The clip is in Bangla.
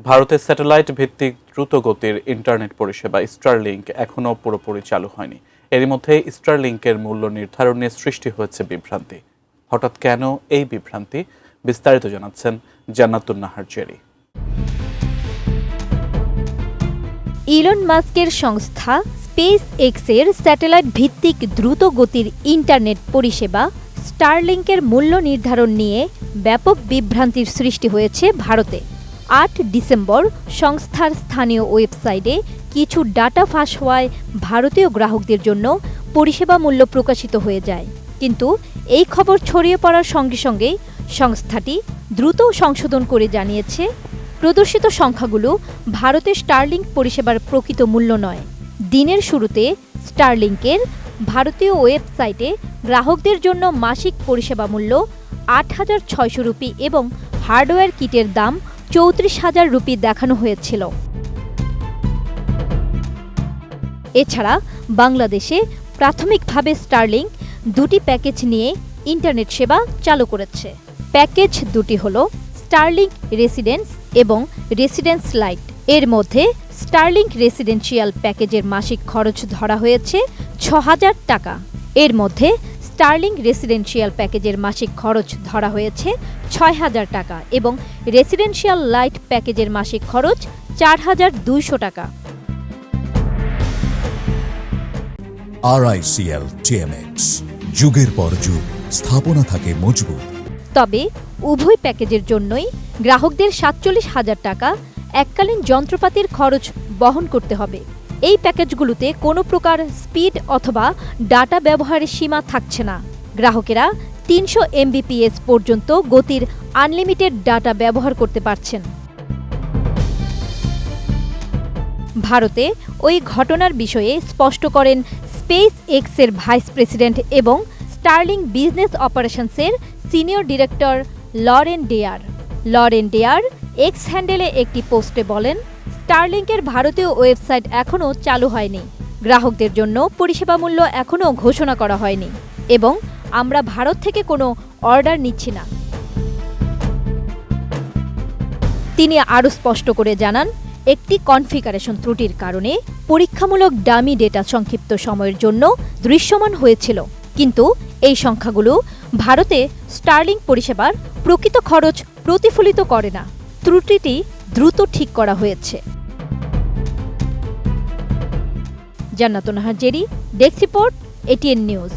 ভারতের স্যাটেলাইট ভিত্তিক দ্রুতগতির ইন্টারনেট পরিষেবা স্টারলিংক এখনও পুরোপুরি চালু হয়নি। এরই মধ্যে স্টারলিংকের মূল্য নির্ধারণ নিয়ে সৃষ্টি হয়েছে বিভ্রান্তি। হঠাৎ কেন এই বিভ্রান্তি, বিস্তারিত জানাচ্ছেন জান্নাতুন নাহার জেরি। ইলন মাস্কের সংস্থা স্পেস এক্সের স্যাটেলাইট ভিত্তিক দ্রুত গতির ইন্টারনেট পরিষেবা স্টারলিংকের মূল্য নির্ধারণ নিয়ে ব্যাপক বিভ্রান্তির সৃষ্টি হয়েছে ভারতে। ৮ ডিসেম্বর সংস্থার স্থানীয় ওয়েবসাইটে কিছু ডাটা ফাঁস হওয়ায় ভারতীয় গ্রাহকদের জন্য পরিষেবা মূল্য প্রকাশিত হয়ে যায়। কিন্তু এই খবর ছড়িয়ে পড়ার সঙ্গে সঙ্গেই সংস্থাটি দ্রুত সংশোধন করে জানিয়েছে, প্রদর্শিত সংখ্যাগুলো ভারতে স্টারলিংক পরিষেবার প্রকৃত মূল্য নয়। দিনের শুরুতে স্টারলিংকের ভারতীয় ওয়েবসাইটে গ্রাহকদের জন্য মাসিক পরিষেবা মূল্য ৮,৬০০ রুপি এবং হার্ডওয়্যার কিটের দাম ৩৪,০০০ রুপি দেখানো হয়েছিল। এছাড়া বাংলাদেশে প্রাথমিকভাবে স্টারলিংক দুটি প্যাকেজ নিয়ে ইন্টারনেট সেবা চালু করেছে। প্যাকেজ দুটি হল স্টারলিংক রেসিডেন্স এবং রেসিডেন্স লাইট। এর মধ্যে স্টারলিংক রেসিডেন্সিয়াল প্যাকেজের মাসিক খরচ ধরা হয়েছে ৬,০০০ টাকা। এর মধ্যে স্টারলিংক রেসিডেন্সিয়াল প্যাকেজের মাসিক খরচ ধরা হয়েছে ৬,০০০ টাকা এবং রেসিডেন্সিয়াল লাইট প্যাকেজের মাসিক খরচ ৪,২০০ টাকা। RICL TMX, যুগের পর যুগ স্থাপনা থাকে মজবুত। তবে উভয় প্যাকেজের জন্যই গ্রাহকদের ৪৭,০০০ টাকা এককালীন যন্ত্রপাতির খরচ বহন করতে হবে। এই প্যাকেজগুলোতে কোনো প্রকার স্পিড অথবা ডাটা ব্যবহারের সীমা থাকছে না। গ্রাহকেরা ৩০০ MBPS পর্যন্ত গতির আনলিমিটেড ডাটা ব্যবহার করতে পারছেন। ভারতে ওই ঘটনার বিষয়ে স্পষ্ট করেন স্পেস এক্সের ভাইস প্রেসিডেন্ট এবং স্টারলিংক বিজনেস অপারেশনসের senior director Lauren Dyer. Lauren Dyer X হ্যান্ডেলে একটি পোস্টে বলেন, স্টারলিংকের ভারতীয় ওয়েবসাইট এখনও চালু হয়নি, গ্রাহকদের জন্য পরিষেবা মূল্য এখনও ঘোষণা করা হয়নি এবং আমরা ভারত থেকে কোনো অর্ডার নিচ্ছি না। তিনি আরও স্পষ্ট করে জানান, একটি কনফিগারেশন ত্রুটির কারণে পরীক্ষামূলক ডামি ডেটা সংক্ষিপ্ত সময়ের জন্য দৃশ্যমান হয়েছিল, কিন্তু এই সংখ্যাগুলো ভারতে স্টারলিংক পরিষেবার প্রকৃত খরচ প্রতিফলিত করে না। ত্রুটিটি দ্রুত ঠিক করা হয়েছে। জান্নাতুন Nahar Jerry, desk report, ATN news.